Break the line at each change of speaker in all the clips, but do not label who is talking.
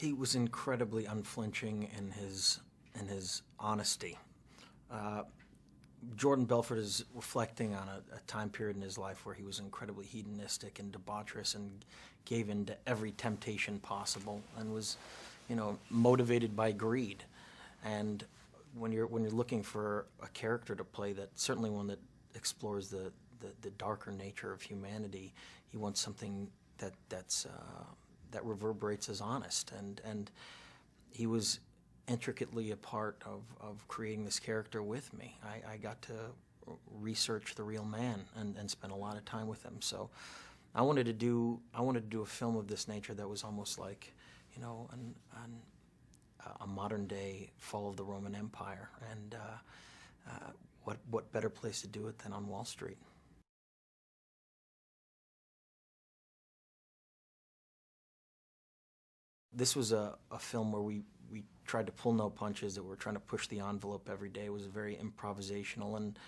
He was incredibly unflinching in his honesty. Uh, Jordan Belfort is reflecting on a time period in his life where he was incredibly hedonistic and debaucherous and gave in to every temptation possible and was, motivated by greed. And when you're looking for a character to play, that certainly one that explores the darker nature of humanity, he wants something that reverberates as honest. And he was intricately a part of creating this character with me. I got to research the real man and spend a lot of time with him. So I wanted to do a film of this nature that was almost like, a modern day fall of the Roman Empire. And what better place to do it than on Wall Street? This was a film where we tried to pull no punches, that we were trying to push the envelope every day. It was very improvisational, and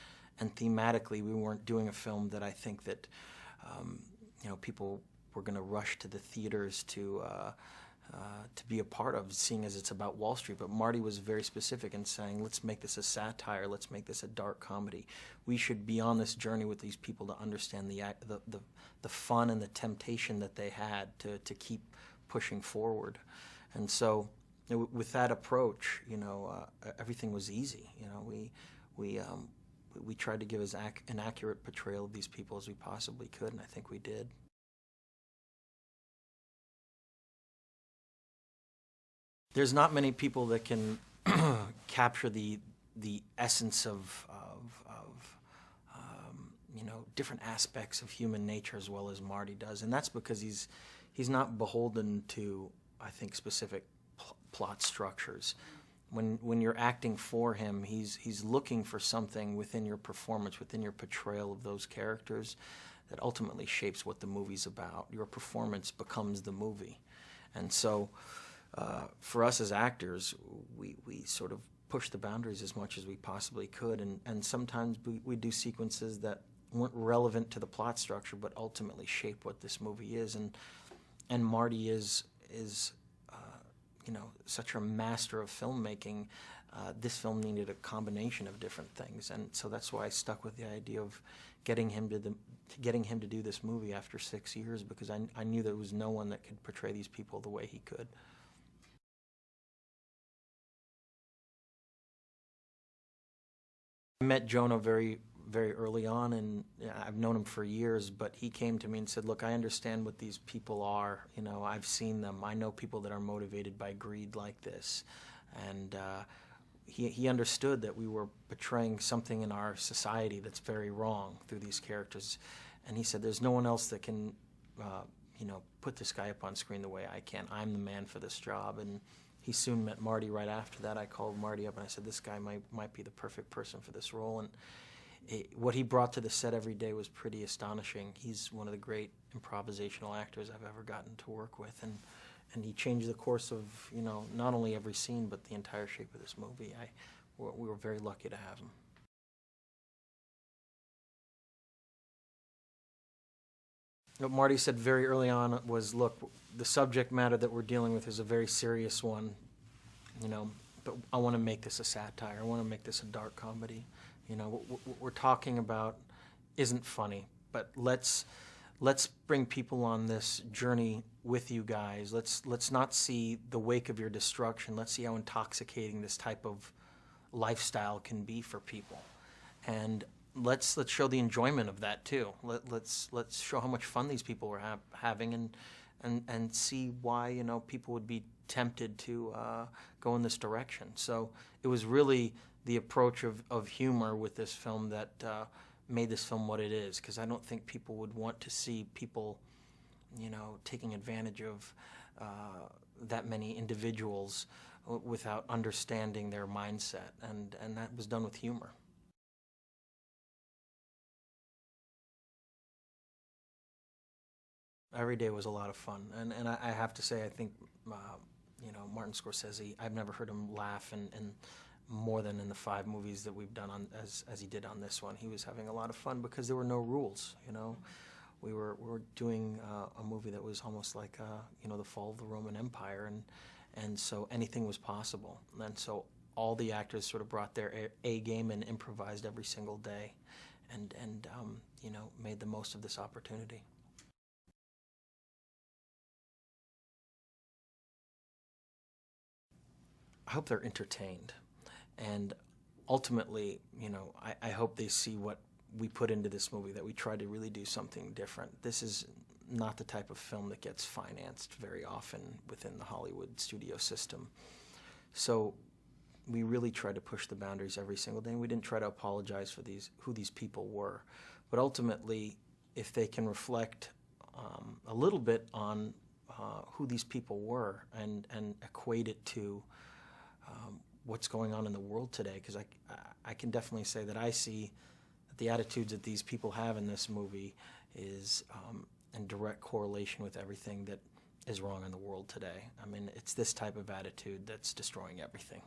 thematically we weren't doing a film that I think that people were going to rush to the theaters to be a part of, seeing as it's about Wall Street. But Marty was very specific in saying, let's make this a satire, let's make this a dark comedy. We should be on this journey with these people to understand the fun and the temptation that they had to keep pushing forward. And so with that approach, everything was easy. We tried to give as an accurate portrayal of these people as we possibly could, and I think we did. There's not many people that can capture the essence of different aspects of human nature as well as Marty does, and that's because he's not beholden to, I think, specific plot structures. When you're acting for him, he's looking for something within your performance, within your portrayal of those characters, that ultimately shapes what the movie's about. Your performance becomes the movie. And so for us as actors, we sort of push the boundaries as much as we possibly could, and sometimes we do sequences that weren't relevant to the plot structure but ultimately shape what this movie is. And Marty is such a master of filmmaking. This film needed a combination of different things, and so that's why I stuck with the idea of getting him to do this movie after 6 years, because I knew there was no one that could portray these people the way he could. I met Jonah very, very early on, and I've known him for years, but he came to me and said, look, I understand what these people are. I've seen them. I know people that are motivated by greed like this. And he understood that we were portraying something in our society that's very wrong through these characters. And he said, there's no one else that can, put this guy up on screen the way I can. I'm the man for this job. And he soon met Marty right after that. I called Marty up and I said, this guy might be the perfect person for this role. And what he brought to the set every day was pretty astonishing. He's one of the great improvisational actors I've ever gotten to work with, and he changed the course of not only every scene but the entire shape of this movie. We were very lucky to have him. What Marty said very early on was, look, the subject matter that we're dealing with is a very serious one, but I want to make this a satire. I want to make this a dark comedy. What we're talking about isn't funny, but let's bring people on this journey with you guys. Let's not see the wake of your destruction. Let's see how intoxicating this type of lifestyle can be for people, and let's show the enjoyment of that too. Let's show how much fun these people were having, and see why people would be tempted to go in this direction. So it was really the approach of humor with this film that made this film what it is, because I don't think people would want to see people, taking advantage of that many individuals without understanding their mindset, and that was done with humor. Every day was a lot of fun, and I have to say, I think Martin Scorsese, I've never heard him laugh and more than in the 5 movies that we've done as he did on this one. He was having a lot of fun because there were no rules. We were doing a movie that was almost like the fall of the Roman Empire, and so anything was possible. And so all the actors sort of brought their A game and improvised every single day, and made the most of this opportunity. I hope they're entertained, and ultimately, I hope they see what we put into this movie, that we tried to really do something different. This is not the type of film that gets financed very often within the Hollywood studio system. So we really tried to push the boundaries every single day, and we didn't try to apologize for who these people were. But ultimately, if they can reflect a little bit on who these people were and equate it to what's going on in the world today, because I can definitely say that I see that the attitudes that these people have in this movie is in direct correlation with everything that is wrong in the world today. I mean, it's this type of attitude that's destroying everything.